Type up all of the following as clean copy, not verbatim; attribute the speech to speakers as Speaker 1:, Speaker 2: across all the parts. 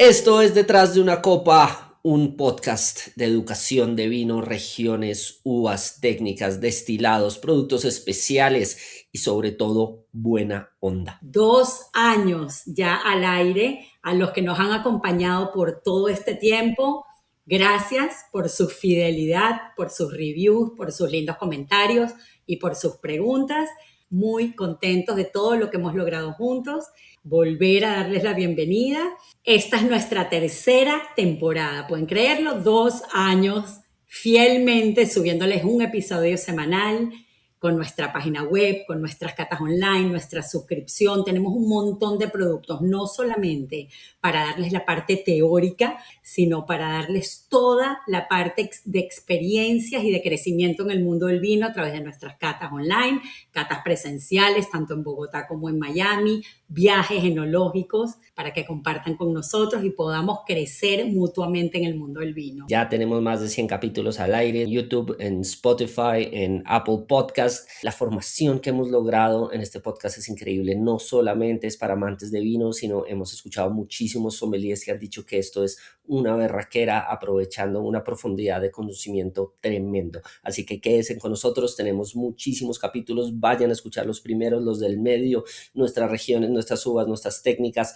Speaker 1: Esto es Detrás de una Copa, un podcast de educación de vino, regiones, uvas, técnicas, destilados, productos especiales y sobre todo buena onda.
Speaker 2: 2 años ya al aire, a los que nos han acompañado por todo este tiempo. Gracias por su fidelidad, por sus reviews, por sus lindos comentarios y por sus preguntas. Muy contentos de todo lo que hemos logrado juntos. Volver a darles la bienvenida. Esta es nuestra tercera temporada. ¿Pueden creerlo? 2 años fielmente subiéndoles un episodio semanal con nuestra página web, con nuestras catas online, nuestra suscripción. Tenemos un montón de productos, no solamente para darles la parte teórica, sino para darles toda la parte de experiencias y de crecimiento en el mundo del vino a través de nuestras catas online, catas presenciales, tanto en Bogotá como en Miami, viajes enológicos para que compartan con nosotros y podamos crecer mutuamente en el mundo del vino.
Speaker 1: Ya tenemos más de 100 capítulos al aire en YouTube, en Spotify, en Apple Podcast. La formación que hemos logrado en este podcast es increíble. No solamente es para amantes de vino, sino hemos escuchado muchísimos sommeliers que han dicho que esto es una berraquera, aprovechando una profundidad de conocimiento tremendo. Así que quédense con nosotros, tenemos muchísimos capítulos. Vayan a escuchar los primeros, los del medio, nuestras regiones, nuestras uvas, nuestras técnicas.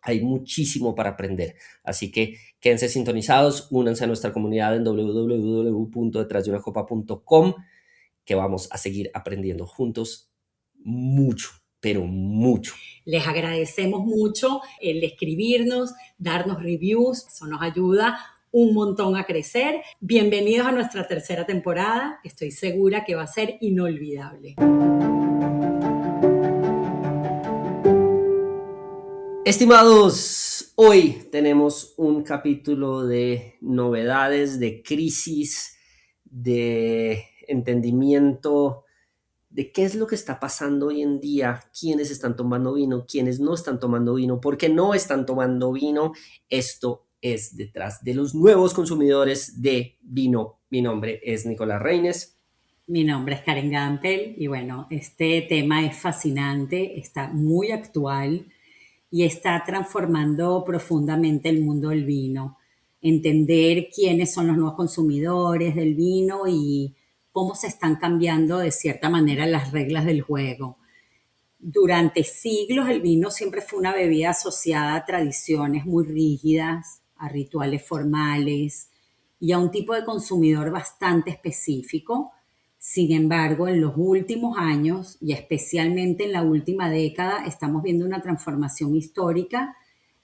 Speaker 1: Hay muchísimo para aprender, así que quédense sintonizados, únanse a nuestra comunidad en www.detrasdeunacopa.com, que vamos a seguir aprendiendo juntos mucho, pero mucho.
Speaker 2: Les agradecemos mucho el escribirnos, darnos reviews, eso nos ayuda un montón a crecer. Bienvenidos a nuestra tercera temporada, estoy segura que va a ser inolvidable.
Speaker 1: Estimados, hoy tenemos un capítulo de novedades, de crisis, de entendimiento de qué es lo que está pasando hoy en día, quiénes están tomando vino, quiénes no están tomando vino, por qué no están tomando vino. Esto es Detrás de los Nuevos Consumidores de Vino. Mi nombre es Nicolás Reines.
Speaker 2: Mi nombre es Karen Gampel y bueno, este tema es fascinante, está muy actual y está transformando profundamente el mundo del vino. Entender quiénes son los nuevos consumidores del vino y cómo se están cambiando de cierta manera las reglas del juego. Durante siglos el vino siempre fue una bebida asociada a tradiciones muy rígidas, a rituales formales y a un tipo de consumidor bastante específico. Sin embargo, en los últimos años y especialmente en la última década estamos viendo una transformación histórica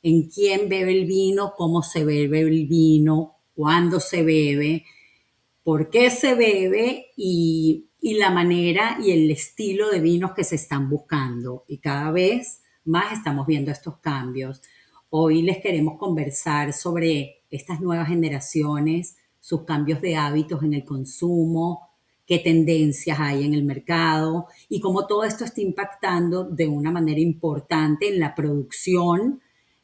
Speaker 2: en quién bebe el vino, cómo se bebe el vino, cuándo se bebe, por qué se bebe y la manera y el estilo de vinos que se están buscando. Y cada vez más estamos viendo estos cambios. Hoy les queremos conversar sobre estas nuevas generaciones, sus cambios de hábitos en el consumo, qué tendencias hay en el mercado y cómo todo esto está impactando de una manera importante en la producción,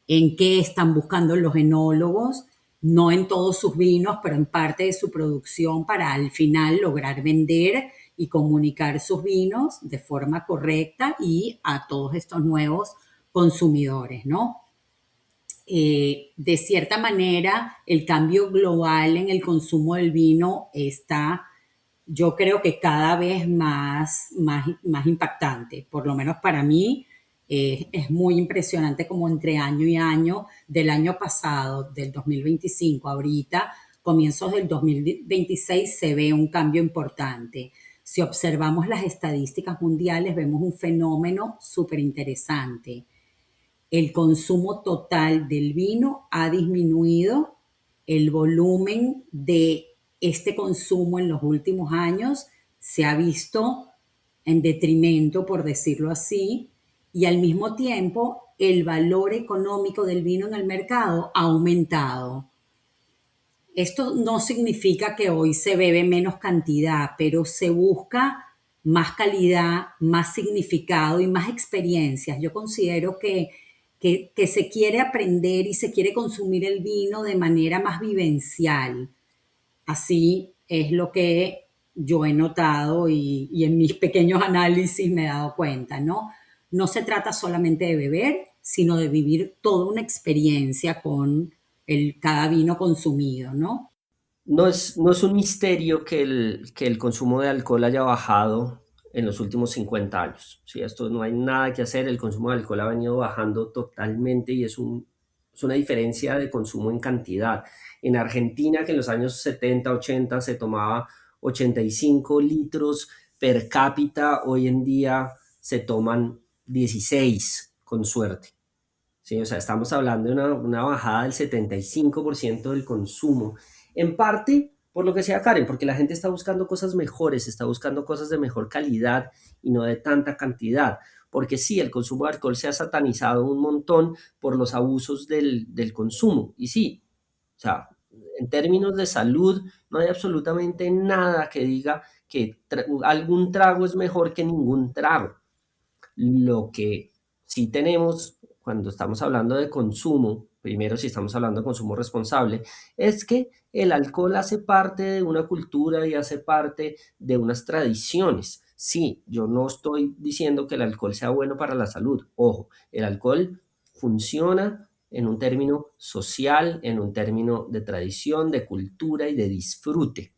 Speaker 2: en qué están buscando los enólogos, no en todos sus vinos, pero en parte de su producción para al final lograr vender y comunicar sus vinos de forma correcta y a todos estos nuevos consumidores, ¿no? De cierta manera, el cambio global en el consumo del vino está, yo creo que cada vez más impactante, por lo menos para mí. Es muy impresionante como entre año y año, del año pasado, del 2025, ahorita, comienzos del 2026, se ve un cambio importante. Si observamos las estadísticas mundiales, vemos un fenómeno súper interesante. El consumo total del vino ha disminuido, el volumen de este consumo en los últimos años se ha visto en detrimento, por decirlo así, y al mismo tiempo el valor económico del vino en el mercado ha aumentado. Esto no significa que hoy se bebe menos cantidad, pero se busca más calidad, más significado y más experiencias. Yo considero que se quiere aprender y se quiere consumir el vino de manera más vivencial. Así es lo que yo he notado y en mis pequeños análisis me he dado cuenta, ¿no? No se trata solamente de beber, sino de vivir toda una experiencia con cada vino consumido, ¿no?
Speaker 1: No es un misterio que el consumo de alcohol haya bajado en los últimos 50 años. ¿Sí? Esto no hay nada que hacer, el consumo de alcohol ha venido bajando totalmente y es una diferencia de consumo en cantidad. En Argentina, que en los años 70, 80 se tomaba 85 litros per cápita, hoy en día se toman 16 con suerte. Sí, o sea, estamos hablando de una bajada del 75% del consumo. En parte, por lo que sea Karen, porque la gente está buscando cosas mejores, está buscando cosas de mejor calidad y no de tanta cantidad. Porque sí, el consumo de alcohol se ha satanizado un montón por los abusos del consumo. Y sí, o sea, en términos de salud, no hay absolutamente nada que diga que algún trago es mejor que ningún trago. Lo que sí tenemos cuando estamos hablando de consumo, primero si estamos hablando de consumo responsable, es que el alcohol hace parte de una cultura y hace parte de unas tradiciones. Sí, yo no estoy diciendo que el alcohol sea bueno para la salud. Ojo, el alcohol funciona en un término social, en un término de tradición, de cultura y de disfrute.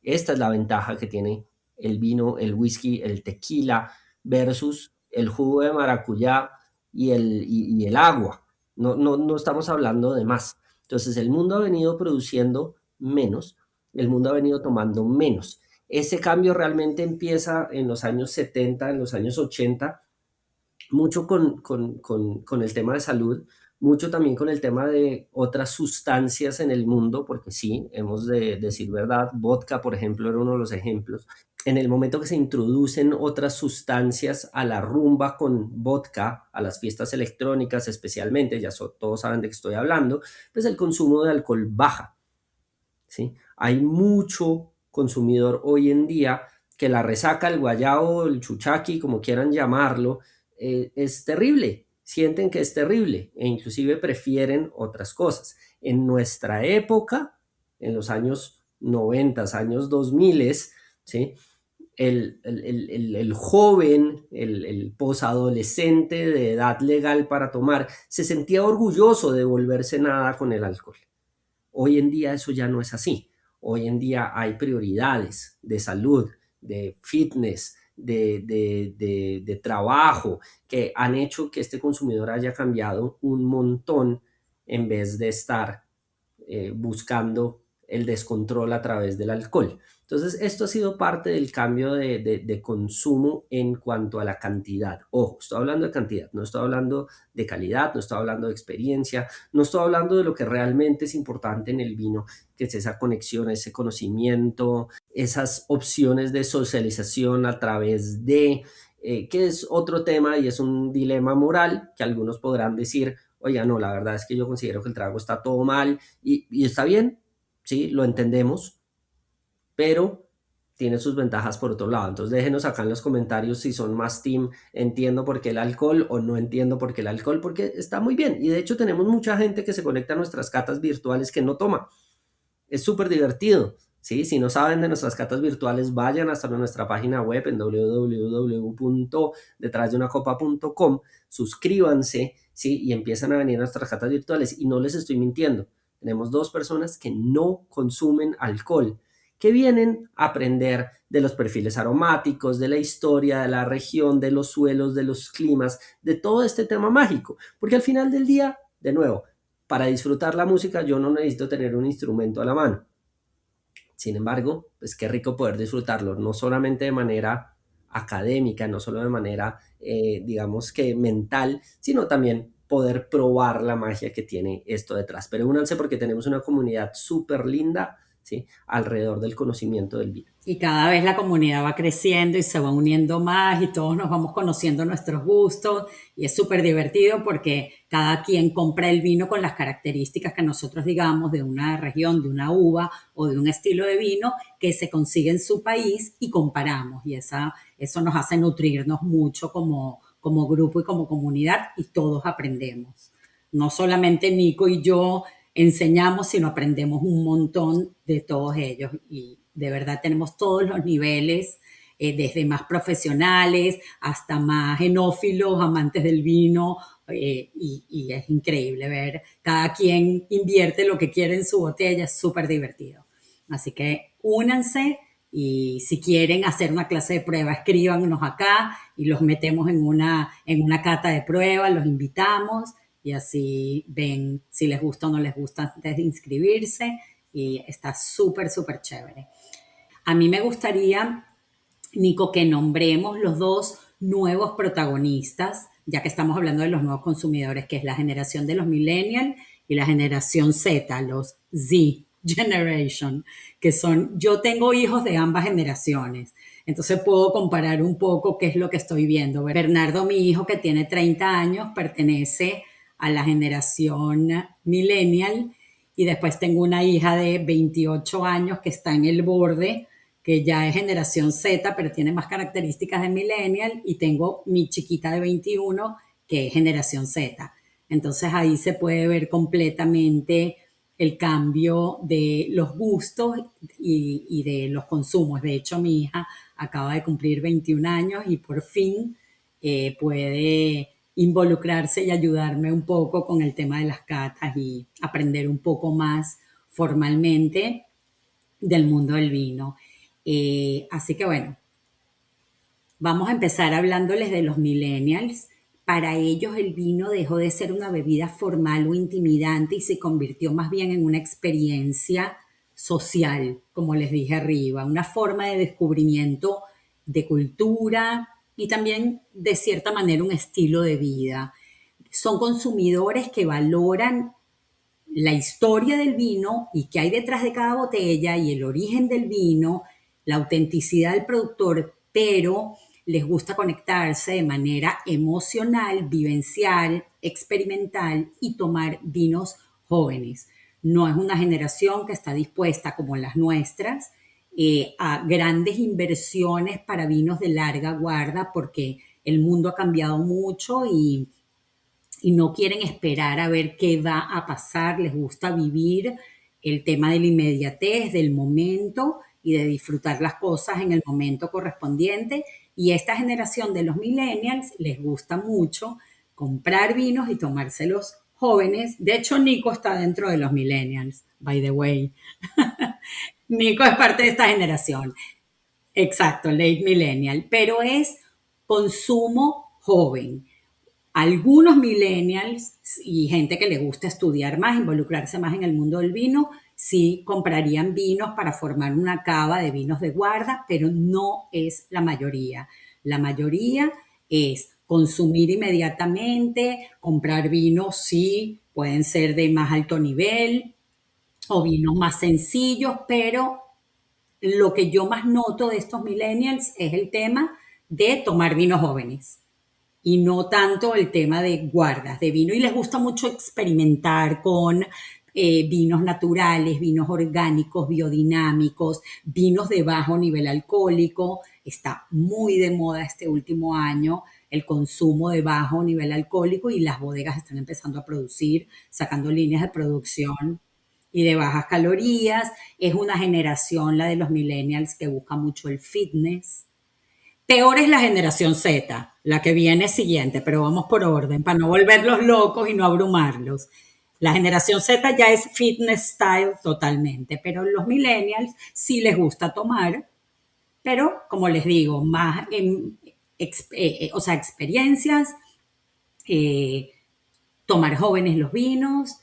Speaker 1: Esta es la ventaja que tiene el vino, el whisky, el tequila versus el jugo de maracuyá y el agua. No estamos hablando de más. Entonces, el mundo ha venido produciendo menos, el mundo ha venido tomando menos. Ese cambio realmente empieza en los años 70, en los años 80, mucho con el tema de salud, mucho también con el tema de otras sustancias en el mundo, porque sí, hemos de decir verdad, vodka, por ejemplo, era uno de los ejemplos. En el momento que se introducen otras sustancias a la rumba con vodka, a las fiestas electrónicas especialmente, todos saben de qué estoy hablando, pues el consumo de alcohol baja. ¿Sí? Hay mucho consumidor hoy en día que la resaca, el guayabo, el chuchaqui, como quieran llamarlo, es terrible. Sienten que es terrible e inclusive prefieren otras cosas. En nuestra época, en los años 90, años 2000, ¿sí? El joven, el posadolescente de edad legal para tomar, se sentía orgulloso de volverse nada con el alcohol. Hoy en día eso ya no es así. Hoy en día hay prioridades de salud, de fitness, de trabajo, que han hecho que este consumidor haya cambiado un montón en vez de estar buscando el descontrol a través del alcohol. Entonces, esto ha sido parte del cambio de consumo en cuanto a la cantidad. Ojo, estoy hablando de cantidad, no estoy hablando de calidad, no estoy hablando de experiencia, no estoy hablando de lo que realmente es importante en el vino, que es esa conexión, ese conocimiento, esas opciones de socialización a través que es otro tema y es un dilema moral que algunos podrán decir, oiga, no, la verdad es que yo considero que el trago está todo mal y está bien, sí, lo entendemos, pero tiene sus ventajas por otro lado. Entonces déjenos acá en los comentarios si son más team, entiendo por qué el alcohol o no entiendo por qué el alcohol, porque está muy bien. Y de hecho tenemos mucha gente que se conecta a nuestras catas virtuales que no toma. Es súper divertido. ¿Sí? Si no saben de nuestras catas virtuales, vayan hasta nuestra página web en www.detrasdeunacopa.com, suscríbanse, ¿sí? Y empiezan a venir a nuestras catas virtuales. Y no les estoy mintiendo. Tenemos 2 personas que no consumen alcohol, que vienen a aprender de los perfiles aromáticos, de la historia, de la región, de los suelos, de los climas, de todo este tema mágico. Porque al final del día, de nuevo, para disfrutar la música yo no necesito tener un instrumento a la mano. Sin embargo, pues qué rico poder disfrutarlo, no solamente de manera académica, no solo de manera, digamos que mental, sino también poder probar la magia que tiene esto detrás. Pero únanse porque tenemos una comunidad súper linda, ¿sí? Alrededor del conocimiento del vino.
Speaker 2: Y cada vez la comunidad va creciendo y se va uniendo más y todos nos vamos conociendo nuestros gustos y es súper divertido porque cada quien compra el vino con las características que nosotros digamos de una región, de una uva o de un estilo de vino que se consigue en su país y comparamos y eso nos hace nutrirnos mucho como grupo y como comunidad y todos aprendemos. No solamente Nico y yo enseñamos, sino aprendemos un montón de todos ellos y de verdad tenemos todos los niveles desde más profesionales hasta más enófilos, amantes del vino, y es increíble ver cada quien invierte lo que quiere en su botella, es súper divertido. Así que únanse y si quieren hacer una clase de prueba, escríbanos acá y los metemos en una cata de prueba, los invitamos y así ven si les gusta o no les gusta antes de inscribirse y está súper, súper chévere. A mí me gustaría, Nico, que nombremos los dos nuevos protagonistas, ya que estamos hablando de los nuevos consumidores, que es la generación de los millennials y la generación Z, los Z Generation, que son, yo tengo hijos de ambas generaciones, entonces puedo comparar un poco qué es lo que estoy viendo. Bernardo, mi hijo que tiene 30 años, pertenece a la generación millennial y después tengo una hija de 28 años que está en el borde, que ya es generación Z, pero tiene más características de millennial, y tengo mi chiquita de 21, que es generación Z. Entonces ahí se puede ver completamente el cambio de los gustos y de los consumos. De hecho, mi hija acaba de cumplir 21 años y por fin puede involucrarse y ayudarme un poco con el tema de las catas y aprender un poco más formalmente del mundo del vino. Así que bueno, vamos a empezar hablándoles de los millennials. Para ellos el vino dejó de ser una bebida formal o intimidante y se convirtió más bien en una experiencia social, como les dije arriba, una forma de descubrimiento de cultura y también de cierta manera un estilo de vida. Son consumidores que valoran la historia del vino y qué hay detrás de cada botella y el origen del vino, la autenticidad del productor, pero les gusta conectarse de manera emocional, vivencial, experimental y tomar vinos jóvenes. No es una generación que está dispuesta, como las nuestras, a grandes inversiones para vinos de larga guarda porque el mundo ha cambiado mucho y no quieren esperar a ver qué va a pasar, les gusta vivir el tema de la inmediatez, del momento y de disfrutar las cosas en el momento correspondiente. Y esta generación de los millennials les gusta mucho comprar vinos y tomárselos jóvenes. De hecho, Nico está dentro de los millennials, by the way. Nico es parte de esta generación. Exacto, late millennial, pero es consumo joven. Algunos millennials y gente que le gusta estudiar más, involucrarse más en el mundo del vino, sí comprarían vinos para formar una cava de vinos de guarda, pero no es la mayoría. La mayoría es consumir inmediatamente, comprar vinos, sí, pueden ser de más alto nivel o vinos más sencillos, pero lo que yo más noto de estos millennials es el tema de tomar vinos jóvenes y no tanto el tema de guardas de vino. Y les gusta mucho experimentar con vinos naturales, vinos orgánicos, biodinámicos, vinos de bajo nivel alcohólico. Está muy de moda este último año el consumo de bajo nivel alcohólico y las bodegas están empezando a producir, sacando líneas de producción y de bajas calorías. Es una generación, la de los millennials, que busca mucho el fitness. Peor es la generación Z, la que viene siguiente, pero vamos por orden, para no volverlos locos y no abrumarlos. La generación Z ya es fitness style totalmente, pero los millennials sí les gusta tomar, pero como les digo, más o sea, experiencias, eh, tomar jóvenes los vinos,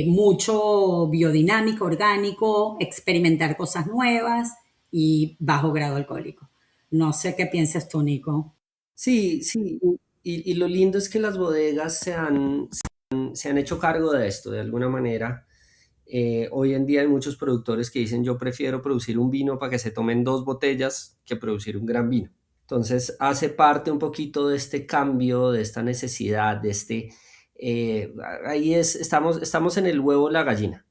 Speaker 2: mucho biodinámico, orgánico, experimentar cosas nuevas y bajo grado alcohólico. No sé qué piensas tú, Nico.
Speaker 1: Sí, sí, y lo lindo es que las bodegas se han hecho cargo de esto de alguna manera. Hoy en día hay muchos productores que dicen yo prefiero producir un vino para que se tomen dos botellas que producir un gran vino. Entonces hace parte un poquito de este cambio, de esta necesidad, de este... ahí estamos en el huevo o la gallina,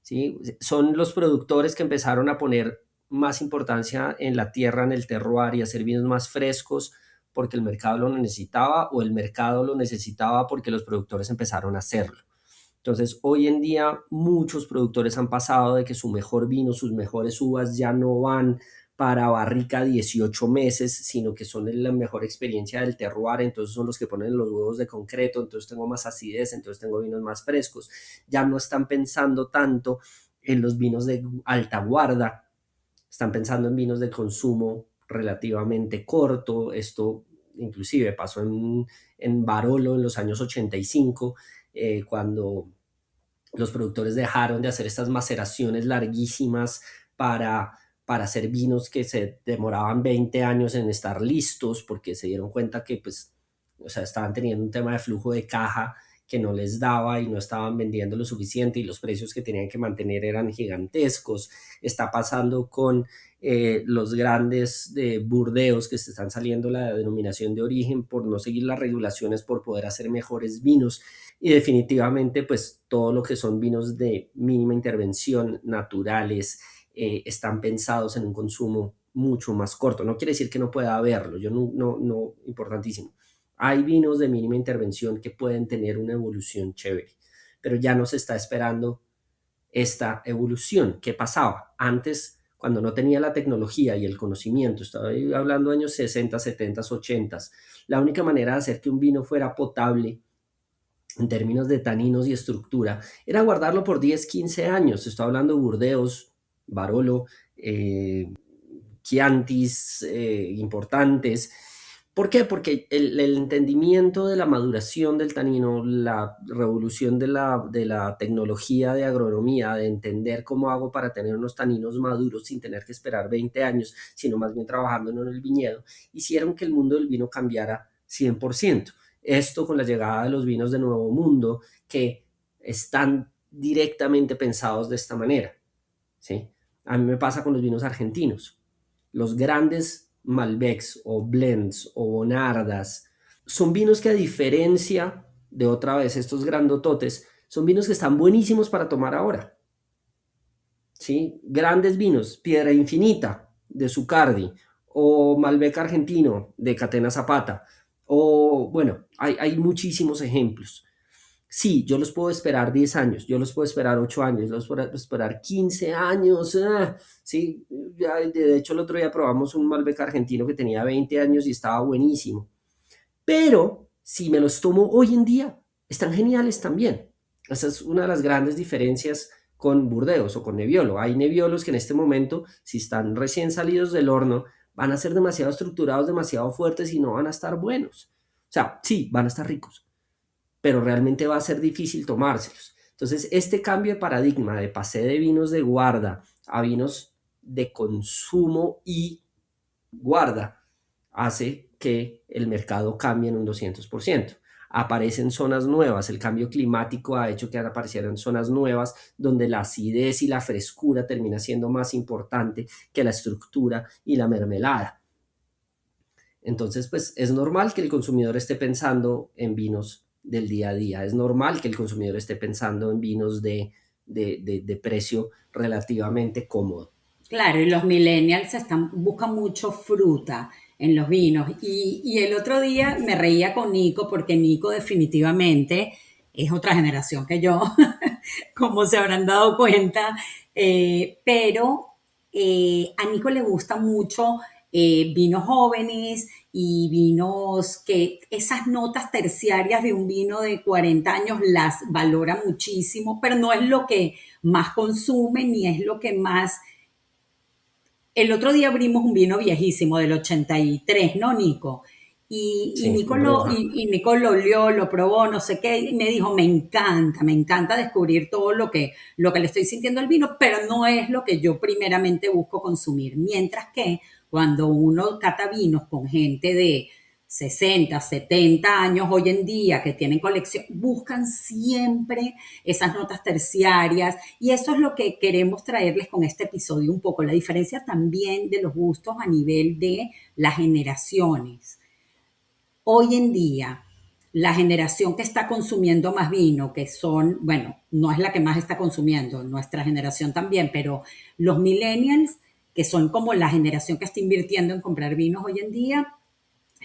Speaker 1: ¿sí? Son los productores que empezaron a poner más importancia en la tierra, en el terroir y hacer vinos más frescos porque el mercado lo necesitaba o el mercado lo necesitaba porque los productores empezaron a hacerlo. Entonces, hoy en día muchos productores han pasado de que su mejor vino, sus mejores uvas ya no van para barrica 18 meses, sino que son la mejor experiencia del terroir, entonces son los que ponen los huevos de concreto, entonces tengo más acidez, entonces tengo vinos más frescos. Ya no están pensando tanto en los vinos de alta guarda, están pensando en vinos de consumo relativamente corto. Esto inclusive pasó en Barolo en los años 85, cuando los productores dejaron de hacer estas maceraciones larguísimas para, para hacer vinos que se demoraban 20 años en estar listos, porque se dieron cuenta que pues, o sea, estaban teniendo un tema de flujo de caja que no les daba y no estaban vendiendo lo suficiente y los precios que tenían que mantener eran gigantescos. Está pasando con los grandes de Burdeos, que se están saliendo la denominación de origen por no seguir las regulaciones, por poder hacer mejores vinos. Y definitivamente, pues todo lo que son vinos de mínima intervención, naturales, están pensados en un consumo mucho más corto. No quiere decir que no pueda haberlo, yo no, importantísimo. Hay vinos de mínima intervención que pueden tener una evolución chévere, pero ya no se está esperando esta evolución. ¿Qué pasaba? Antes, cuando no tenía la tecnología y el conocimiento, estaba hablando de años 60, 70, 80, la única manera de hacer que un vino fuera potable en términos de taninos y estructura, era guardarlo por 10, 15 años. Estoy hablando de Burdeos, Barolo, Chiantis, importantes. ¿Por qué? Porque el entendimiento de la maduración del tanino, la revolución de la tecnología de agronomía, de entender cómo hago para tener unos taninos maduros sin tener que esperar 20 años, sino más bien trabajando en el viñedo, hicieron que el mundo del vino cambiara 100%. Esto con la llegada de los vinos de Nuevo Mundo, que están directamente pensados de esta manera, ¿sí? A mí me pasa con los vinos argentinos. Los grandes Malbecs o Blends o Bonardas son vinos que, a diferencia de otra vez estos grandototes, son vinos que están buenísimos para tomar ahora, ¿sí? Grandes vinos, Piedra Infinita de Zucardi o Malbec argentino de Catena Zapata, o bueno, hay muchísimos ejemplos. Sí, yo los puedo esperar 10 años, yo los puedo esperar 8 años, yo los puedo esperar 15 años. Sí, ya, de hecho el otro día probamos un Malbec argentino que tenía 20 años y estaba buenísimo. Pero si me los tomo hoy en día, están geniales también. Esa es una de las grandes diferencias con Burdeos o con Nebbiolo. Hay Nebbiolos que en este momento, si están recién salidos del horno, van a ser demasiado estructurados, demasiado fuertes y no van a estar buenos. O sea, sí, van a estar ricos, pero realmente va a ser difícil tomárselos. Entonces, este cambio de paradigma de pasé de vinos de guarda a vinos de consumo y guarda hace que el mercado cambie en un 200%. Aparecen zonas nuevas, el cambio climático ha hecho que aparecieran zonas nuevas donde la acidez y la frescura termina siendo más importante que la estructura y la mermelada. Entonces, pues es normal que el consumidor esté pensando en vinos del día a día, es normal que el consumidor esté pensando en vinos de precio relativamente cómodo.
Speaker 2: Claro, y los millennials buscan mucho fruta en los vinos. Y el otro día me reía con Nico porque Nico definitivamente es otra generación que yo, como se habrán dado cuenta, pero a Nico le gusta mucho vinos jóvenes y vinos que esas notas terciarias de un vino de 40 años las valora muchísimo, pero no es lo que más consume ni es lo que más. El otro día abrimos un vino viejísimo del 83, ¿no, Nico? Y
Speaker 1: Sí,
Speaker 2: Nico
Speaker 1: un Rioja.
Speaker 2: Nico lo olió, lo probó, no sé qué, y me dijo, me encanta descubrir todo lo que le estoy sintiendo al vino, pero no es lo que yo primeramente busco consumir. Mientras que cuando uno cata vinos con gente de 60, 70 años hoy en día que tienen colección, buscan siempre esas notas terciarias y eso es lo que queremos traerles con este episodio un poco, la diferencia también de los gustos a nivel de las generaciones. Hoy en día, la generación que está consumiendo más vino, que son, bueno, no es la que más está consumiendo, nuestra generación también, pero los millennials, que son como la generación que está invirtiendo en comprar vinos hoy en día,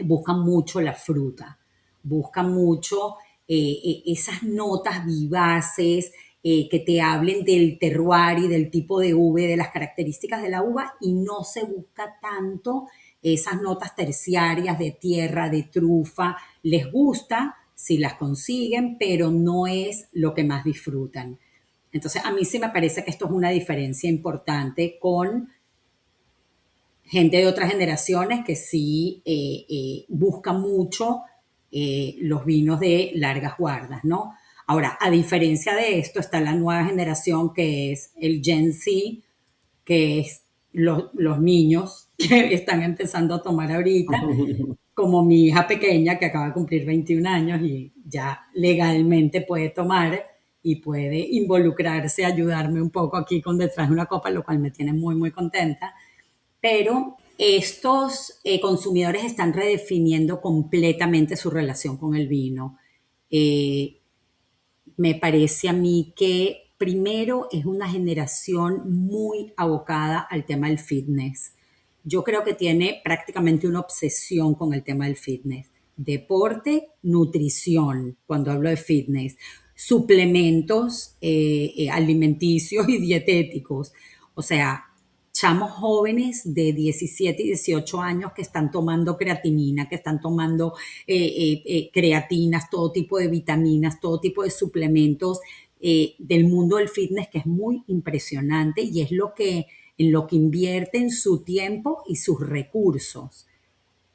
Speaker 2: buscan mucho la fruta, buscan mucho esas notas vivaces, que te hablen del terroir y del tipo de uva, de las características de la uva, y no se busca tanto esas notas terciarias de tierra, de trufa. Les gusta si las consiguen, pero no es lo que más disfrutan. Entonces, a mí sí me parece que esto es una diferencia importante con gente de otras generaciones que sí busca mucho los vinos de largas guardas, ¿no? Ahora, a diferencia de esto, está la nueva generación que es el Gen Z, que es los niños que están empezando a tomar ahorita, como mi hija pequeña que acaba de cumplir 21 años y ya legalmente puede tomar y puede involucrarse, ayudarme un poco aquí con detrás de una copa, lo cual me tiene muy, muy contenta. Pero estos consumidores están redefiniendo completamente su relación con el vino. Eh, Me parece a mí que primero es una generación muy abocada al tema del fitness. Yo creo que tiene prácticamente una obsesión con el tema del fitness. Deporte, nutrición, cuando hablo de fitness, suplementos alimenticios y dietéticos. O sea, chamos jóvenes de 17 y 18 años que están tomando creatinina, que están tomando creatinas, todo tipo de vitaminas, todo tipo de suplementos del mundo del fitness, que es muy impresionante y es en lo que invierten su tiempo y sus recursos.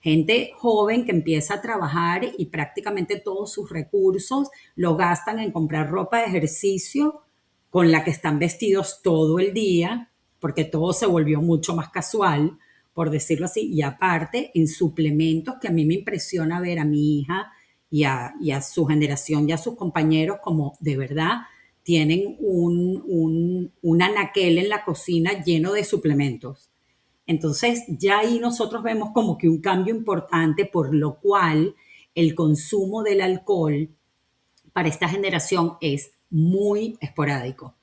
Speaker 2: Gente joven que empieza a trabajar y prácticamente todos sus recursos lo gastan en comprar ropa de ejercicio con la que están vestidos todo el día, porque todo se volvió mucho más casual, por decirlo así, y aparte en suplementos que a mí me impresiona ver a mi hija y a su generación y a sus compañeros como de verdad tienen un anaquel en la cocina lleno de suplementos. Entonces, ya ahí nosotros vemos como que un cambio importante, por lo cual el consumo del alcohol para esta generación es muy esporádico.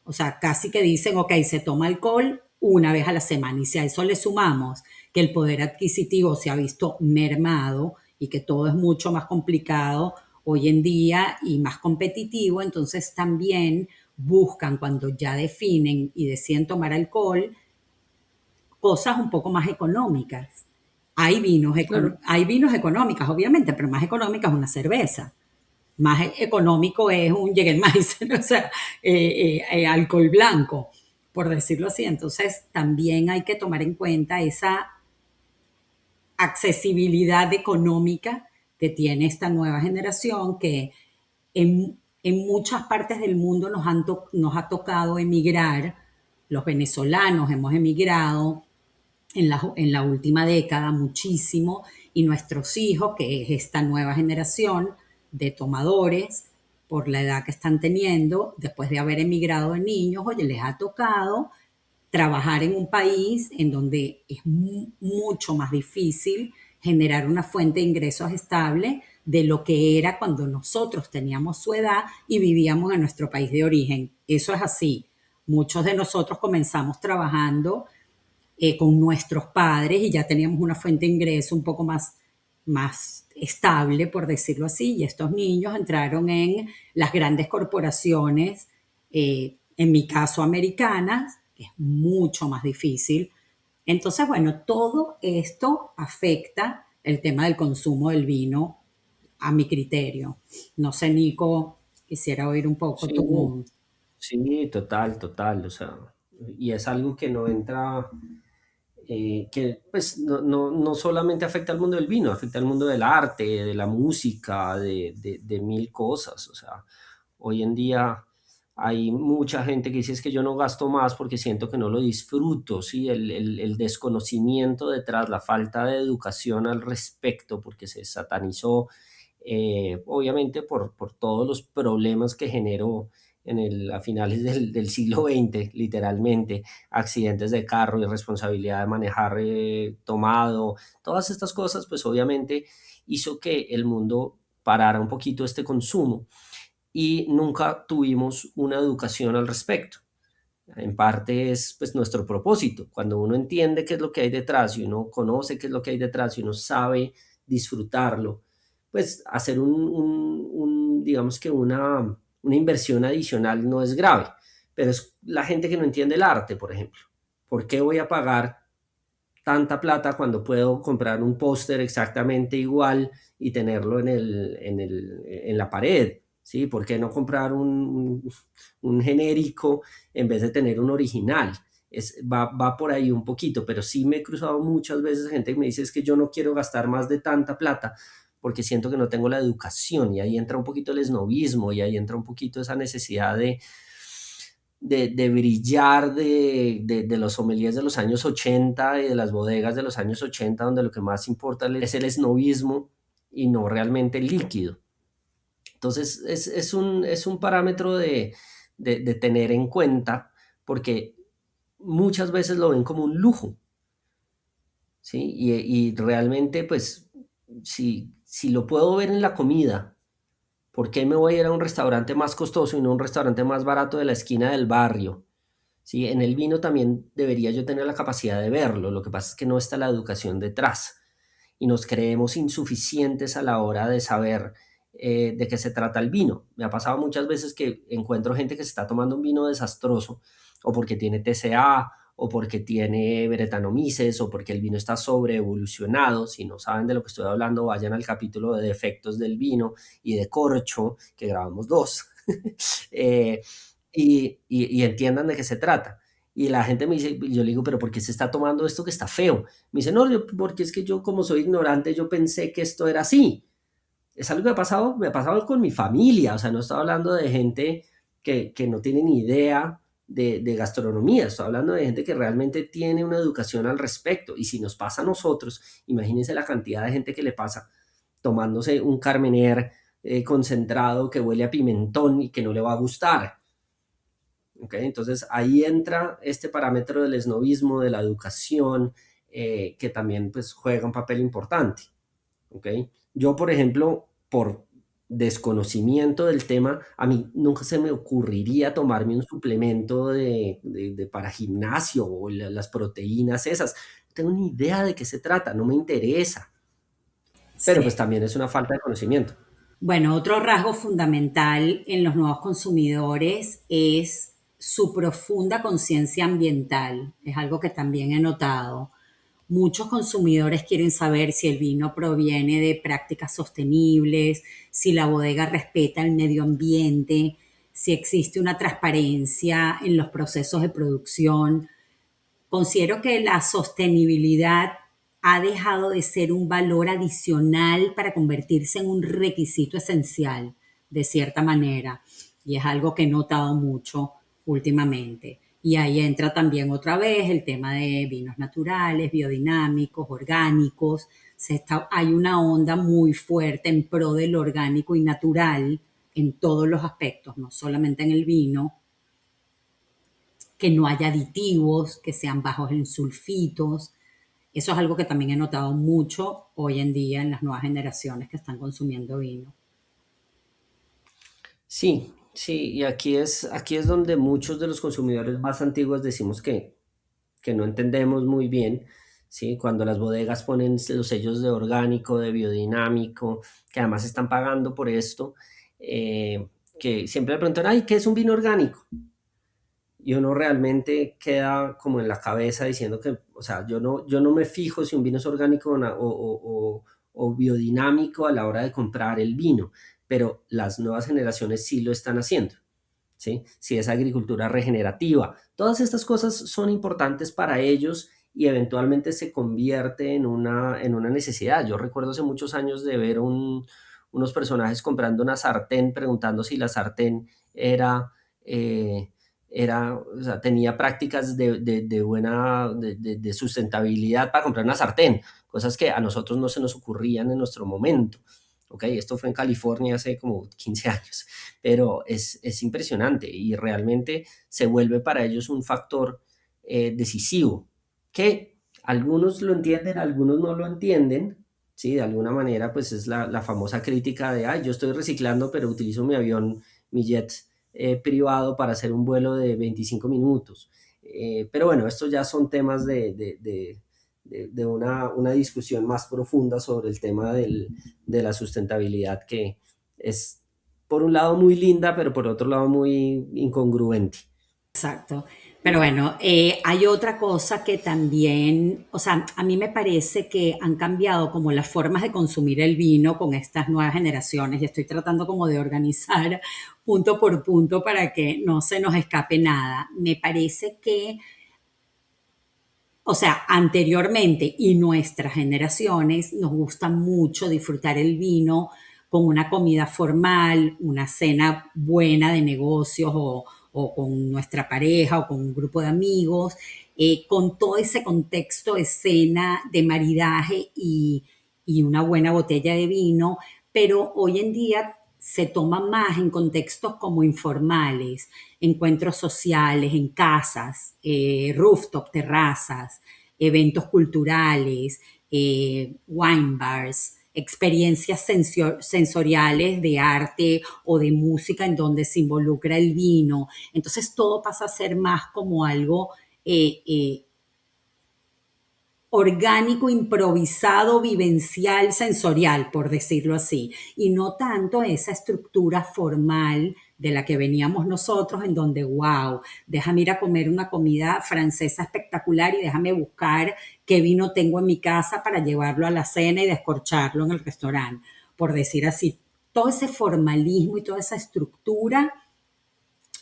Speaker 2: O sea, casi que dicen, ok, se toma alcohol una vez a la semana. Y si a eso le sumamos que el poder adquisitivo se ha visto mermado y que todo es mucho más complicado hoy en día y más competitivo, entonces también buscan cuando ya definen y deciden tomar alcohol cosas un poco más económicas.
Speaker 1: Claro.
Speaker 2: Hay vinos económicas, obviamente, pero más económica es una cerveza. Más económico es un Jägermeister, o sea, alcohol blanco, por decirlo así. Entonces, también hay que tomar en cuenta esa accesibilidad económica que tiene esta nueva generación que en muchas partes del mundo nos ha tocado emigrar. Los venezolanos hemos emigrado en la última década muchísimo y nuestros hijos, que es esta nueva generación de tomadores, por la edad que están teniendo, después de haber emigrado de niños, oye, les ha tocado trabajar en un país en donde es mucho más difícil generar una fuente de ingresos estable de lo que era cuando nosotros teníamos su edad y vivíamos en nuestro país de origen. Eso es así. Muchos de nosotros comenzamos trabajando con nuestros padres y ya teníamos una fuente de ingreso un poco más estable, por decirlo así, y estos niños entraron en las grandes corporaciones, en mi caso americanas, que es mucho más difícil. Entonces, bueno, todo esto afecta el tema del consumo del vino a mi criterio. No sé, Nico, quisiera oír un poco
Speaker 1: Sí,
Speaker 2: tu...
Speaker 1: sí, total, total. O sea, y es algo que no entra, que pues no solamente afecta al mundo del vino, afecta al mundo del arte, de la música, de mil cosas. O sea, hoy en día hay mucha gente que dice es que yo no gasto más porque siento que no lo disfruto, ¿sí? El desconocimiento detrás, la falta de educación al respecto, porque se satanizó, obviamente por todos los problemas que generó a finales del siglo XX, literalmente, accidentes de carro, irresponsabilidad de manejar tomado, todas estas cosas, pues obviamente hizo que el mundo parara un poquito este consumo y nunca tuvimos una educación al respecto. En parte es pues nuestro propósito. Cuando uno entiende qué es lo que hay detrás y uno conoce qué es lo que hay detrás y uno sabe disfrutarlo, pues hacer digamos que una una inversión adicional no es grave, pero es la gente que no entiende el arte, por ejemplo. ¿Por qué voy a pagar tanta plata cuando puedo comprar un póster exactamente igual y tenerlo en la pared? ¿Sí? ¿Por qué no comprar un genérico en vez de tener un original? Va por ahí un poquito, pero sí me he cruzado muchas veces gente que me dice es que yo no quiero gastar más de tanta plata porque siento que no tengo la educación, y ahí entra un poquito el esnovismo y ahí entra un poquito esa necesidad de brillar de los sommeliers de los años 80 y de las bodegas de los años 80, donde lo que más importa es el esnovismo y no realmente el líquido. Entonces es un parámetro de tener en cuenta, porque muchas veces lo ven como un lujo, ¿sí? Y realmente, pues, si lo puedo ver en la comida, ¿por qué me voy a ir a un restaurante más costoso y no a un restaurante más barato de la esquina del barrio? Sí, en el vino también debería yo tener la capacidad de verlo. Lo que pasa es que no está la educación detrás y nos creemos insuficientes a la hora de saber de qué se trata el vino. Me ha pasado muchas veces que encuentro gente que se está tomando un vino desastroso, o porque tiene TCA, o porque tiene Brettanomyces, o porque el vino está sobreevolucionado. Si no saben de lo que estoy hablando, vayan al capítulo de defectos del vino y de corcho, que grabamos dos. eh, y entiendan de qué se trata. Y la gente me dice, yo le digo, pero ¿por qué se está tomando esto que está feo? Me dice, no, porque es que yo como soy ignorante, yo pensé que esto era así. Es algo que me ha pasado con mi familia, o sea, no estoy hablando de gente que no tiene ni idea de gastronomía, estoy hablando de gente que realmente tiene una educación al respecto. Y si nos pasa a nosotros, imagínense la cantidad de gente que le pasa tomándose un Carmener concentrado que huele a pimentón y que no le va a gustar. ¿Okay? Entonces ahí entra este parámetro del esnovismo, de la educación, que también pues juega un papel importante. ¿Okay? Yo, por ejemplo, por desconocimiento del tema, a mí nunca se me ocurriría tomarme un suplemento para gimnasio o las proteínas esas. No tengo ni idea de qué se trata, no me interesa, pero pues
Speaker 2: Sí.
Speaker 1: también es una falta de conocimiento.
Speaker 2: Bueno, otro rasgo fundamental en los nuevos consumidores es su profunda conciencia ambiental. Es algo que también he notado. Muchos consumidores quieren saber si el vino proviene de prácticas sostenibles, si la bodega respeta el medio ambiente, si existe una transparencia en los procesos de producción. Considero que la sostenibilidad ha dejado de ser un valor adicional para convertirse en un requisito esencial, de cierta manera. Y es algo que he notado mucho últimamente. Y ahí entra también otra vez el tema de vinos naturales, biodinámicos, orgánicos. Hay una onda muy fuerte en pro del orgánico y natural en todos los aspectos, no solamente en el vino, que no haya aditivos, que sean bajos en sulfitos. Eso es algo que también he notado mucho hoy en día en las nuevas generaciones que están consumiendo vino.
Speaker 1: Sí, sí, y aquí es donde muchos de los consumidores más antiguos decimos que no entendemos muy bien, ¿sí? Cuando las bodegas ponen los sellos de orgánico, de biodinámico, que además están pagando por esto, que siempre le preguntan, ay, ¿qué es un vino orgánico? Y uno realmente queda como en la cabeza diciendo que, o sea, yo no me fijo si un vino es orgánico o biodinámico a la hora de comprar el vino, pero las nuevas generaciones sí lo están haciendo. ¿Sí? Si es agricultura regenerativa. Todas estas cosas son importantes para ellos y eventualmente se convierte en una necesidad. Yo recuerdo hace muchos años de ver unos personajes comprando una sartén, preguntando si la sartén era, eh, o sea, tenía prácticas de buena, de sustentabilidad para comprar una sartén, cosas que a nosotros no se nos ocurrían en nuestro momento. ¿Ok? Esto fue en California hace como 15 años, pero es impresionante y realmente se vuelve para ellos un factor decisivo, que algunos lo entienden, algunos no lo entienden, ¿sí? De alguna manera, pues es la famosa crítica de, ay, yo estoy reciclando, pero utilizo mi avión, mi jet privado para hacer un vuelo de 25 minutos. Pero bueno, estos ya son temas de una discusión más profunda sobre el tema de la sustentabilidad, que es por un lado muy linda, pero por otro lado muy incongruente.
Speaker 2: Exacto. Pero bueno, hay otra cosa que también, o sea, a mí me parece que han cambiado como las formas de consumir el vino con estas nuevas generaciones y estoy tratando como de organizar punto por punto para que no se nos escape nada. Me parece que, o sea, anteriormente y nuestras generaciones nos gusta mucho disfrutar el vino con una comida formal, una cena buena de negocios o con nuestra pareja o con un grupo de amigos, con todo ese contexto de cena, de maridaje y una buena botella de vino, pero hoy en día se toma más en contextos como informales, encuentros sociales, en casas, rooftop, terrazas, eventos culturales, wine bars, experiencias sensoriales de arte o de música en donde se involucra el vino. Entonces todo pasa a ser más como algo orgánico, improvisado, vivencial, sensorial, por decirlo así, y no tanto esa estructura formal de la que veníamos nosotros, en donde, wow, déjame ir a comer una comida francesa espectacular y déjame buscar qué vino tengo en mi casa para llevarlo a la cena y descorcharlo en el restaurante, por decir así. Todo ese formalismo y toda esa estructura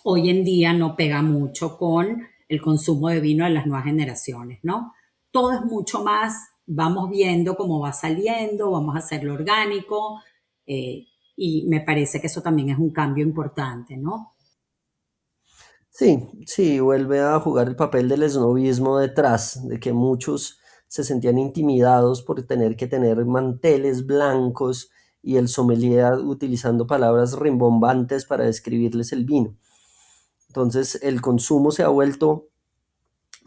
Speaker 2: hoy en día no pega mucho con el consumo de vino de las nuevas generaciones, ¿no? Todo es mucho más, vamos viendo cómo va saliendo, vamos a hacerlo orgánico, eh, y me parece que eso también es un cambio importante, ¿no?
Speaker 1: Sí, sí, vuelve a jugar el papel del esnovismo detrás, de que muchos se sentían intimidados por tener que tener manteles blancos y el sommelier utilizando palabras rimbombantes para describirles el vino. Entonces el consumo se ha vuelto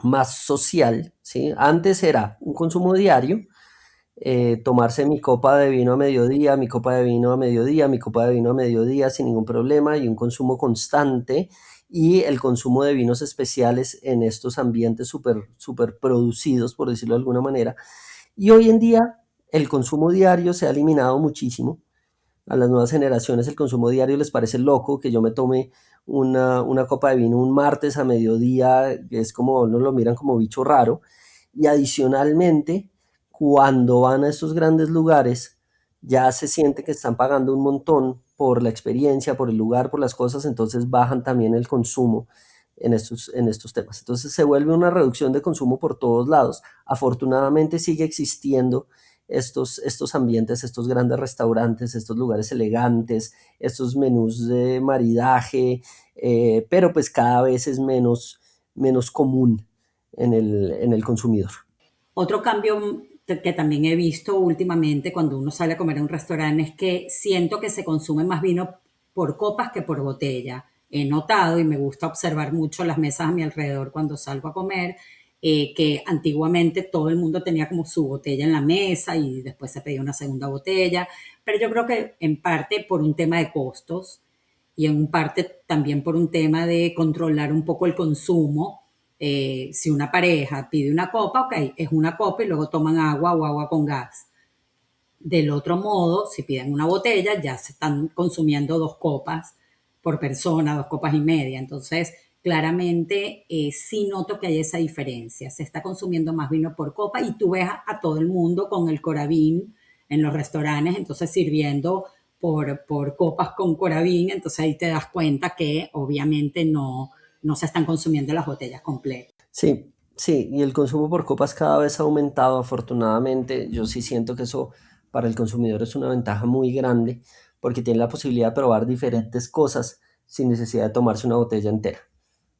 Speaker 1: más social, ¿sí? Antes era un consumo diario, tomarse mi copa de vino a mediodía, mi copa de vino a mediodía, mi copa de vino a mediodía sin ningún problema y un consumo constante y el consumo de vinos especiales en estos ambientes súper producidos, por decirlo de alguna manera. Y hoy en día el consumo diario se ha eliminado muchísimo. A las nuevas generaciones el consumo diario les parece loco que yo me tome una copa de vino un martes a mediodía, que es como, no lo miran como bicho raro. Y adicionalmente, cuando van a estos grandes lugares, ya se siente que están pagando un montón por la experiencia, por el lugar, por las cosas, entonces bajan también el consumo en estos temas. Entonces se vuelve una reducción de consumo por todos lados. Afortunadamente sigue existiendo estos ambientes, estos grandes restaurantes, estos lugares elegantes, estos menús de maridaje, pero pues cada vez es menos común en el consumidor.
Speaker 2: Otro cambio que también he visto últimamente cuando uno sale a comer a un restaurante es que siento que se consume más vino por copas que por botella. He notado y me gusta observar mucho las mesas a mi alrededor cuando salgo a comer, que antiguamente todo el mundo tenía como su botella en la mesa y después se pedía una segunda botella, pero yo creo que en parte por un tema de costos y en parte también por un tema de controlar un poco el consumo. Si una pareja pide una copa, ok, es una copa y luego toman agua o agua con gas. Del otro modo, si piden una botella, ya se están consumiendo dos copas por persona, dos copas y media. Entonces, claramente sí noto que hay esa diferencia. Se está consumiendo más vino por copa y tú ves a todo el mundo con el Coravin en los restaurantes, entonces sirviendo por copas con Coravin. Entonces ahí te das cuenta que obviamente no se están consumiendo las botellas completas.
Speaker 1: Sí, sí, y el consumo por copas cada vez ha aumentado, afortunadamente. Yo sí siento que eso para el consumidor es una ventaja muy grande porque tiene la posibilidad de probar diferentes cosas sin necesidad de tomarse una botella entera.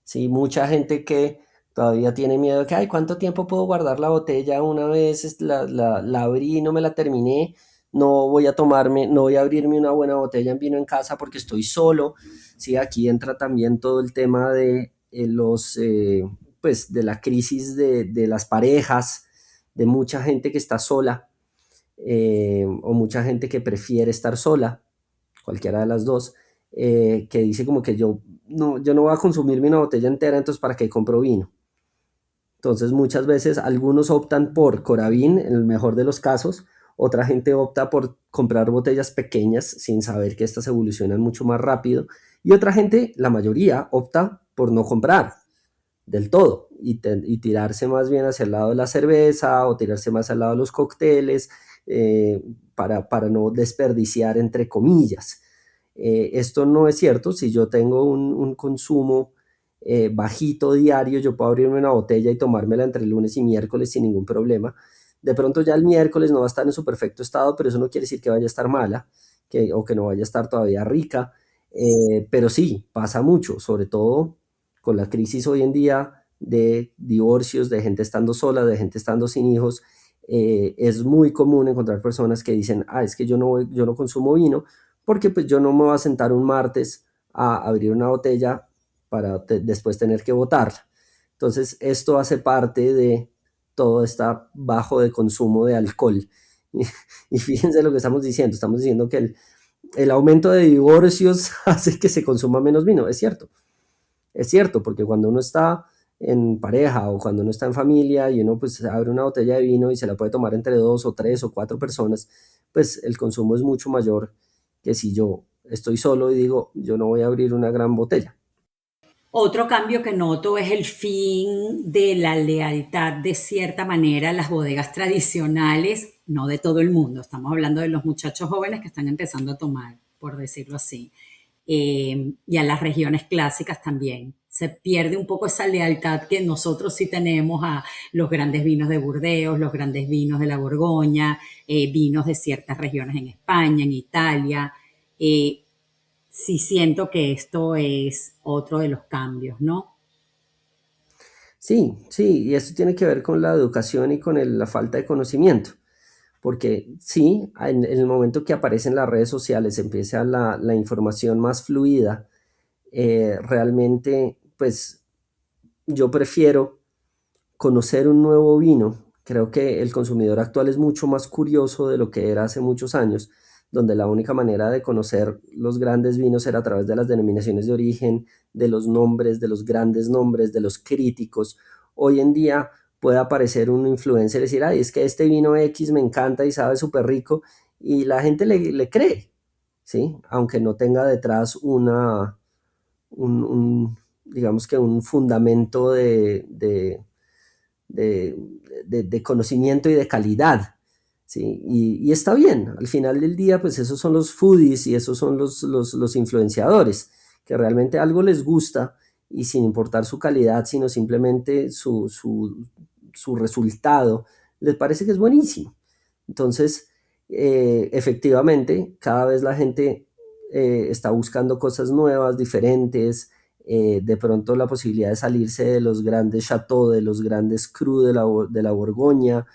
Speaker 1: Sí, mucha gente que todavía tiene miedo de que, ay, ¿cuánto tiempo puedo guardar la botella? Una vez la abrí y no me la terminé, no voy a tomarme, no voy a abrirme una buena botella en vino en casa porque estoy solo. Sí, aquí entra también todo el tema de pues, de la crisis de las parejas, de mucha gente que está sola o mucha gente que prefiere estar sola, cualquiera de las dos, que dice como que yo no voy a consumirme una botella entera, entonces ¿para qué compro vino? Entonces muchas veces algunos optan por Coravin, en el mejor de los casos, otra gente opta por comprar botellas pequeñas sin saber que estas evolucionan mucho más rápido, y otra gente, la mayoría, opta por no comprar del todo y tirarse más bien hacia el lado de la cerveza o tirarse más al lado de los cócteles para no desperdiciar entre comillas. Esto no es cierto. Si yo tengo un consumo bajito diario, yo puedo abrirme una botella y tomármela entre lunes y miércoles sin ningún problema. De pronto ya el miércoles no va a estar en su perfecto estado, pero eso no quiere decir que vaya a estar mala o que no vaya a estar todavía rica. Pero sí, pasa mucho, sobre todo con la crisis hoy en día de divorcios, de gente estando sola, de gente estando sin hijos. Es muy común encontrar personas que dicen, es que yo no consumo vino porque pues yo no me voy a sentar un martes a abrir una botella para después tener que botarla. Entonces, esto hace parte de todo este bajo de consumo de alcohol. Y fíjense lo que estamos diciendo que el aumento de divorcios hace que se consuma menos vino. Es cierto, porque cuando uno está en pareja o cuando uno está en familia y uno pues abre una botella de vino y se la puede tomar entre dos o tres o cuatro personas, pues el consumo es mucho mayor que si yo estoy solo y digo, yo no voy a abrir una gran botella.
Speaker 2: Otro cambio que noto es el fin de la lealtad de cierta manera a las bodegas tradicionales, no de todo el mundo, estamos hablando de los muchachos jóvenes que están empezando a tomar, por decirlo así, y a las regiones clásicas también. Se pierde un poco esa lealtad que nosotros sí tenemos a los grandes vinos de Burdeos, los grandes vinos de la Borgoña, vinos de ciertas regiones en España, en Italia. Eh, sí siento que esto es otro de los cambios, ¿no?
Speaker 1: Sí, sí, y esto tiene que ver con la educación y con la falta de conocimiento, porque sí, en el momento que aparecen las redes sociales, empieza la información más fluida, realmente, pues yo prefiero conocer un nuevo vino. Creo que el consumidor actual es mucho más curioso de lo que era hace muchos años, donde la única manera de conocer los grandes vinos era a través de las denominaciones de origen, de los nombres, de los grandes nombres, de los críticos. Hoy en día puede aparecer un influencer y decir, ay, es que este vino X me encanta y sabe súper rico, y la gente le cree, ¿sí? Aunque no tenga detrás digamos que un fundamento de, de conocimiento y de calidad. ¿Sí? Y está bien, al final del día, pues esos son los foodies y esos son los influenciadores, que realmente algo les gusta y sin importar su calidad, sino simplemente su resultado, les parece que es buenísimo. Entonces, efectivamente, cada vez la gente está buscando cosas nuevas, diferentes, de pronto la posibilidad de salirse de los grandes chateaux, de los grandes crus de la Borgoña,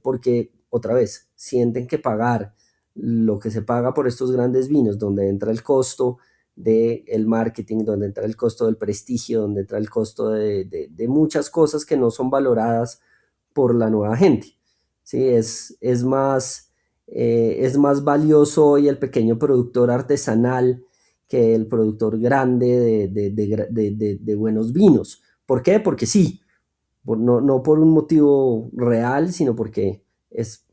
Speaker 1: porque otra vez sienten que pagar lo que se paga por estos grandes vinos, donde entra el costo del marketing, donde entra el costo del prestigio, donde entra el costo de muchas cosas que no son valoradas por la nueva gente. ¿Sí? Es más valioso hoy el pequeño productor artesanal que el productor grande de buenos vinos. ¿Por qué? Porque sí, no por un motivo real, sino porque es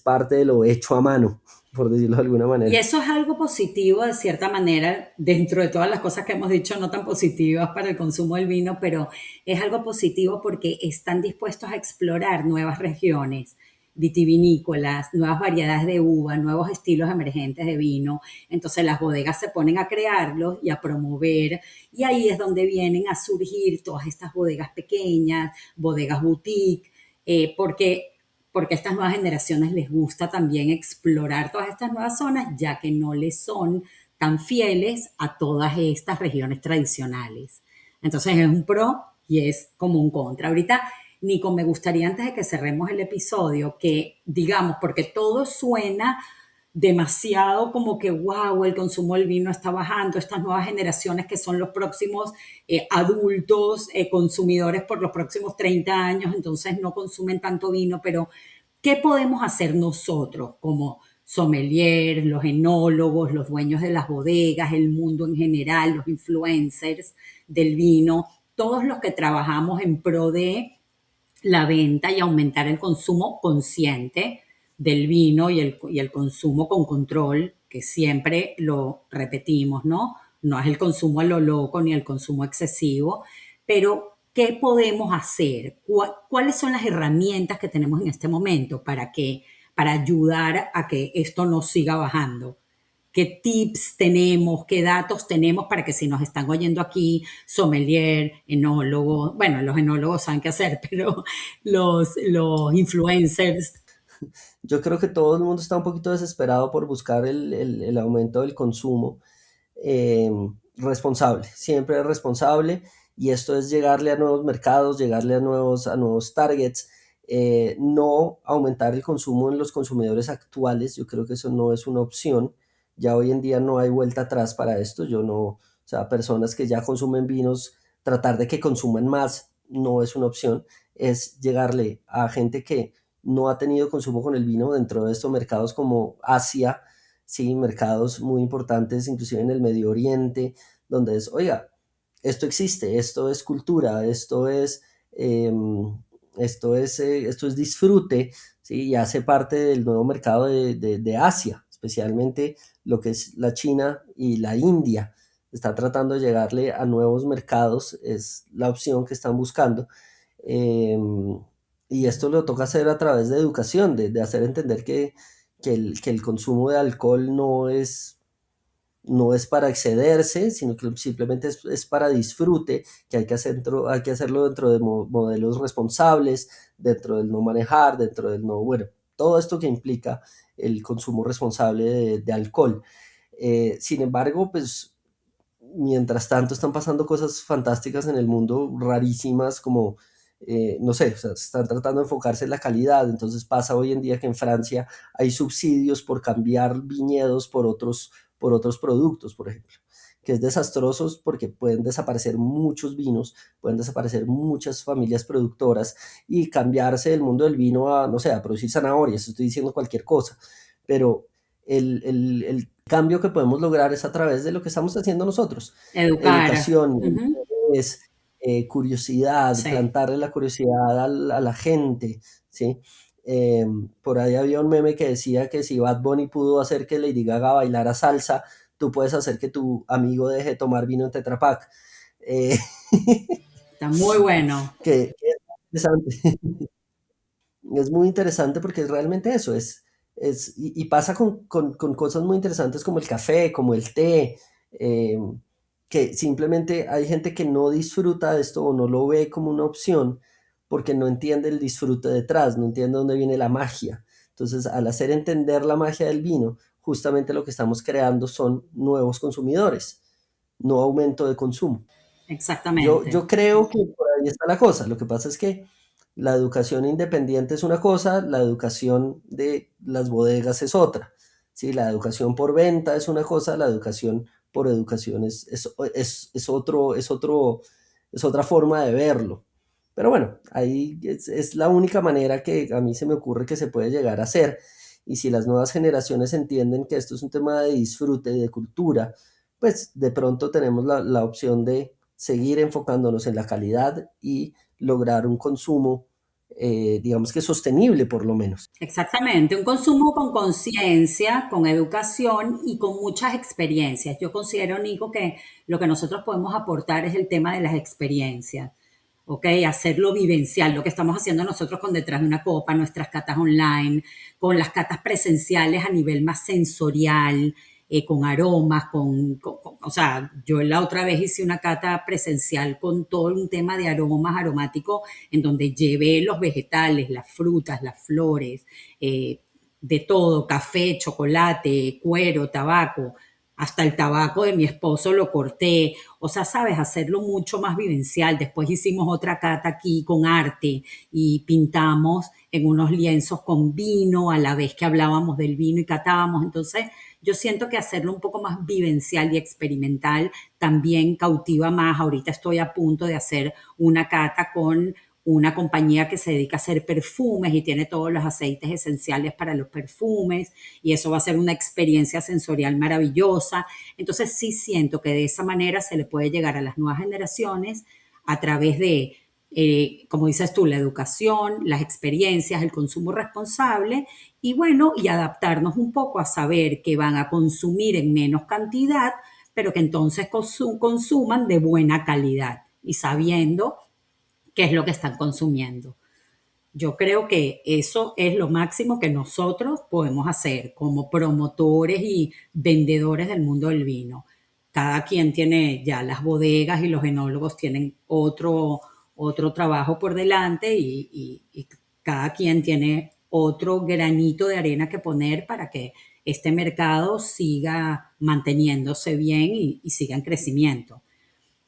Speaker 1: parte de lo hecho a mano, por decirlo de alguna
Speaker 2: Y
Speaker 1: manera.
Speaker 2: eso es algo positivo de cierta manera, dentro de todas las cosas que hemos dicho, no tan positivas para el consumo del vino, pero es algo positivo porque están dispuestos a explorar nuevas regiones vitivinícolas, nuevas variedades de uva, nuevos estilos emergentes de vino. Entonces las bodegas se ponen a crearlos y a promover, y ahí es donde vienen a surgir todas estas bodegas pequeñas, bodegas boutique, porque a estas nuevas generaciones les gusta también explorar todas estas nuevas zonas, ya que no les son tan fieles a todas estas regiones tradicionales. Entonces es un pro y es como un contra. Ahorita, Nico, me gustaría antes de que cerremos el episodio que digamos, porque todo suena demasiado como que, wow, el consumo del vino está bajando, estas nuevas generaciones que son los próximos adultos, consumidores por los próximos 30 años, entonces no consumen tanto vino, pero ¿qué podemos hacer nosotros como sommeliers, los enólogos, los dueños de las bodegas, el mundo en general, los influencers del vino, todos los que trabajamos en pro de la venta y aumentar el consumo consciente del vino y el consumo con control, que siempre lo repetimos, ¿no? No es el consumo a lo loco ni el consumo excesivo, pero ¿qué podemos hacer? ¿Cuáles son las herramientas que tenemos en este momento para ayudar a que esto no siga bajando? ¿Qué tips tenemos? ¿Qué datos tenemos para que si nos están oyendo aquí, sommelier, enólogos, bueno, los enólogos saben qué hacer, pero los influencers,
Speaker 1: Yo creo que todo el mundo está un poquito desesperado por buscar el aumento del consumo eh, responsable, siempre responsable, y esto es llegarle a nuevos mercados, llegarle a nuevos targets, no aumentar el consumo en los consumidores actuales. Yo creo que eso no es una opción. Ya hoy en día no hay vuelta atrás para esto. Yo no, o sea, personas que ya consumen vinos, tratar de que consuman más no es una opción. Es llegarle a gente que no ha tenido consumo con el vino dentro de estos mercados como Asia, sí, mercados muy importantes, inclusive en el Medio Oriente, donde es, oiga, esto existe, esto es cultura, esto es disfrute, ¿sí? Y hace parte del nuevo mercado de Asia, especialmente lo que es la China y la India. Está tratando de llegarle a nuevos mercados, es la opción que están buscando. Y esto lo toca hacer a través de educación, de hacer entender que el consumo de alcohol no es para excederse, sino que simplemente es para disfrute, que hay que hacerlo dentro de modelos responsables, dentro del no manejar, dentro del no, bueno, todo esto que implica el consumo responsable de alcohol. Sin embargo, pues mientras tanto están pasando cosas fantásticas en el mundo, rarísimas, como, no sé, o sea, están tratando de enfocarse en la calidad. Entonces pasa hoy en día que en Francia hay subsidios por cambiar viñedos por otros productos, por ejemplo, que es desastroso porque pueden desaparecer muchos vinos, pueden desaparecer muchas familias productoras y cambiarse del mundo del vino a, no sé, a producir zanahorias. Estoy diciendo cualquier cosa, pero el cambio que podemos lograr es a través de lo que estamos haciendo nosotros.
Speaker 2: educar.
Speaker 1: Educación,
Speaker 2: Ujú.
Speaker 1: interés, curiosidad,
Speaker 2: Sí,
Speaker 1: plantarle la curiosidad a la gente, ¿sí? Eh, por ahí había un meme que decía que si Bad Bunny pudo hacer que Lady Gaga bailara salsa, tú puedes hacer que tu amigo deje de tomar vino en Tetra Pak. Eh,
Speaker 2: está muy bueno.
Speaker 1: que es interesante. Es muy interesante porque es realmente eso, y pasa con cosas muy interesantes como el café, como el té, eh, que simplemente hay gente que no disfruta de esto o no lo ve como una opción porque no entiende el disfrute detrás, no entiende dónde viene la magia. Entonces, al hacer entender la magia del vino, justamente lo que estamos creando son nuevos consumidores, no aumento de consumo.
Speaker 2: Exactamente.
Speaker 1: Yo creo que por ahí está la cosa. Lo que pasa es que la educación independiente es una cosa, la educación de las bodegas es otra. Sí, la educación por venta es una cosa, la educación por educación es otra forma de verlo. Pero bueno, ahí es la única manera que a mí se me ocurre que se puede llegar a hacer. Y si las nuevas generaciones entienden que esto es un tema de disfrute y de cultura, pues de pronto tenemos la opción de seguir enfocándonos en la calidad y lograr un consumo, digamos que sostenible por lo menos.
Speaker 2: Exactamente, un consumo con conciencia, con educación y con muchas experiencias. Yo considero, Nico, que lo que nosotros podemos aportar es el tema de las experiencias, ¿ok? Hacerlo vivencial, lo que estamos haciendo nosotros con Detrás de una Copa, nuestras catas online, con las catas presenciales a nivel más sensorial, con aromas, o sea, yo la otra vez hice una cata presencial con todo un tema de aromas aromáticos en donde llevé los vegetales, las frutas, las flores, eh, de todo, café, chocolate, cuero, tabaco, hasta el tabaco de mi esposo lo corté, o sea, sabes, hacerlo mucho más vivencial. Después hicimos otra cata aquí con arte y pintamos en unos lienzos con vino a la vez que hablábamos del vino y catábamos. Entonces, yo siento que hacerlo un poco más vivencial y experimental también cautiva más. Ahorita estoy a punto de hacer una cata con una compañía que se dedica a hacer perfumes y tiene todos los aceites esenciales para los perfumes y eso va a ser una experiencia sensorial maravillosa. Entonces sí siento que de esa manera se le puede llegar a las nuevas generaciones a través de como dices tú, la educación, las experiencias, el consumo responsable y bueno, y adaptarnos un poco a saber que van a consumir en menos cantidad, pero que entonces consuman de buena calidad y sabiendo qué es lo que están consumiendo. Yo creo que eso es lo máximo que nosotros podemos hacer como promotores y vendedores del mundo del vino. Cada quien tiene ya las bodegas y los enólogos tienen otro trabajo por delante y cada quien tiene otro granito de arena que poner para que este mercado siga manteniéndose bien y siga en crecimiento.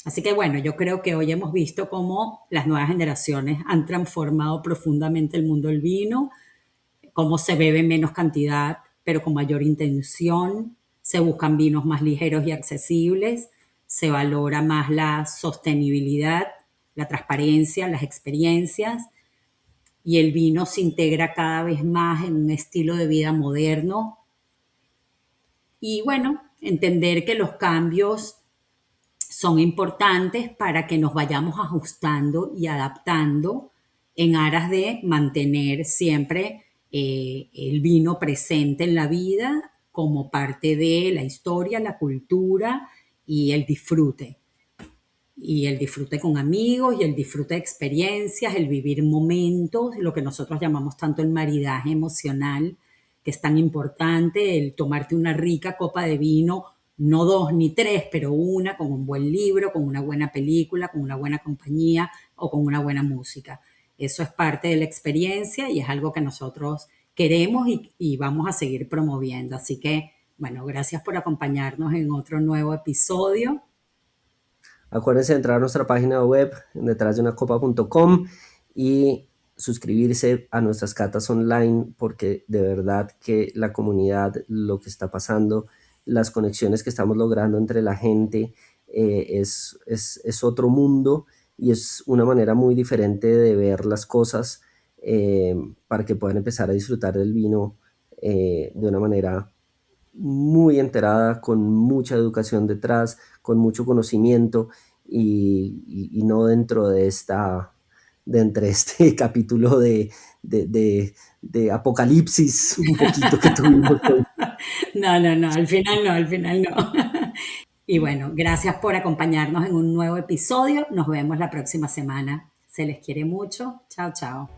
Speaker 2: Así que bueno, yo creo que hoy hemos visto cómo las nuevas generaciones han transformado profundamente el mundo del vino, cómo se bebe en menos cantidad, pero con mayor intención, se buscan vinos más ligeros y accesibles, se valora más la sostenibilidad, la transparencia, las experiencias, y el vino se integra cada vez más en un estilo de vida moderno. Y bueno, entender que los cambios son importantes para que nos vayamos ajustando y adaptando en aras de mantener siempre el vino presente en la vida como parte de la historia, la cultura y el disfrute. Y el disfrute con amigos y el disfrute de experiencias, el vivir momentos, lo que nosotros llamamos tanto el maridaje emocional, que es tan importante, el tomarte una rica copa de vino, no dos ni tres, pero una, con un buen libro, con una buena película, con una buena compañía o con una buena música. Eso es parte de la experiencia y es algo que nosotros queremos y vamos a seguir promoviendo. Así que, bueno, gracias por acompañarnos en otro nuevo episodio.
Speaker 1: Acuérdense de entrar a nuestra página web detrásdeunacopa.com y suscribirse a nuestras catas online porque de verdad que la comunidad, lo que está pasando, las conexiones que estamos logrando entre la gente es otro mundo y es una manera muy diferente de ver las cosas para que puedan empezar a disfrutar del vino de una manera muy enterada, con mucha educación detrás, con mucho conocimiento y no dentro de de entre este capítulo de apocalipsis un poquito que tuvimos hoy.
Speaker 2: No, no, no, al final no, al final no. Y bueno, gracias por acompañarnos en un nuevo episodio. Nos vemos la próxima semana. Se les quiere mucho. Chao, chao.